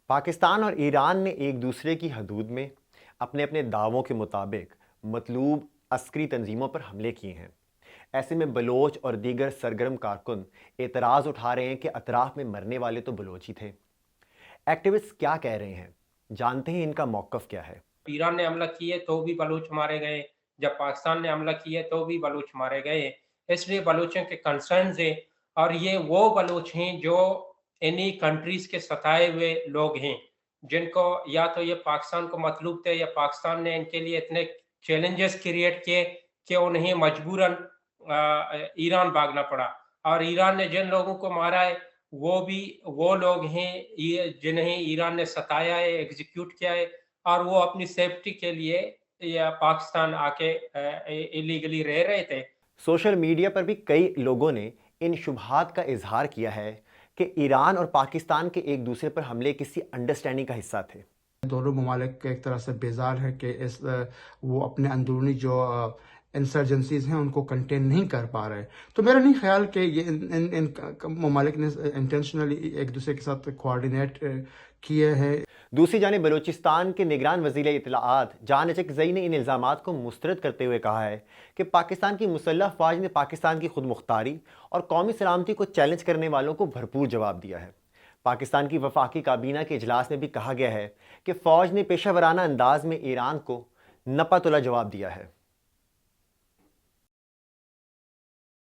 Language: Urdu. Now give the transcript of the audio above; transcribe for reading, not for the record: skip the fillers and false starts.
پاکستان اور ایران نے ایک دوسرے کی حدود میں اپنے اپنے دعووں کے مطابق مطلوب عسکری تنظیموں پر حملے کیے ہیں۔ ایسے میں بلوچ اور دیگر سرگرم کارکن اعتراض اٹھا رہے ہیں کہ اطراف میں مرنے والے تو بلوچ ہی تھے۔ ایکٹیوسٹ کیا کہہ رہے ہیں، جانتے ہیں ان کا موقف کیا ہے۔ ایران نے حملہ کیے تو بھی بلوچ مارے گئے، جب پاکستان نے حملہ کیے تو بھی بلوچ مارے گئے۔ اس لیے بلوچوں کے کنسرنز ہیں، اور یہ وہ بلوچ ہیں جو انہی کنٹریز کے ستائے ہوئے لوگ ہیں، جن کو یا تو یہ پاکستان کو مطلوب تھے یا پاکستان نے ان کے لیے اتنے چیلنجز کریٹ کیے کہ انہیں مجبوراً ایران بھاگنا پڑا۔ اور ایران نے جن لوگوں کو مارا ہے وہ بھی وہ لوگ ہیں جنہیں ایران نے ستایا ہے، ایگزیکیوٹ کیا ہے، اور وہ اپنی سیفٹی کے لیے یا پاکستان آ کے ایلیگلی رہ رہے تھے۔ سوشل میڈیا پر بھی کئی لوگوں نے ان شبہات کا اظہار کیا ہے کہ ایران اور پاکستان کے ایک دوسرے پر حملے کسی انڈرسٹینڈنگ کا حصہ تھے۔ دونوں ممالک ایک طرح سے بیزار ہے کہ وہ اپنے اندرونی جو انسرجنسیز ہیں ان کو کنٹین نہیں کر پا رہے۔ تو میرا نہیں خیال کہ یہ ان ممالک نے انٹینشنلی ایک دوسرے کے ساتھ کوآرڈینیٹ کیے ہیں۔ دوسری جانب بلوچستان کے نگران وزیر اطلاعات جان اچکزئی نے ان الزامات کو مسترد کرتے ہوئے کہا ہے کہ پاکستان کی مسلح افواج نے پاکستان کی خود مختاری اور قومی سلامتی کو چیلنج کرنے والوں کو بھرپور جواب دیا ہے۔ پاکستان کی وفاقی کابینہ کے اجلاس میں بھی کہا گیا ہے کہ فوج نے پیشہ ورانہ انداز میں ایران کو نپا تلا جواب دیا ہے۔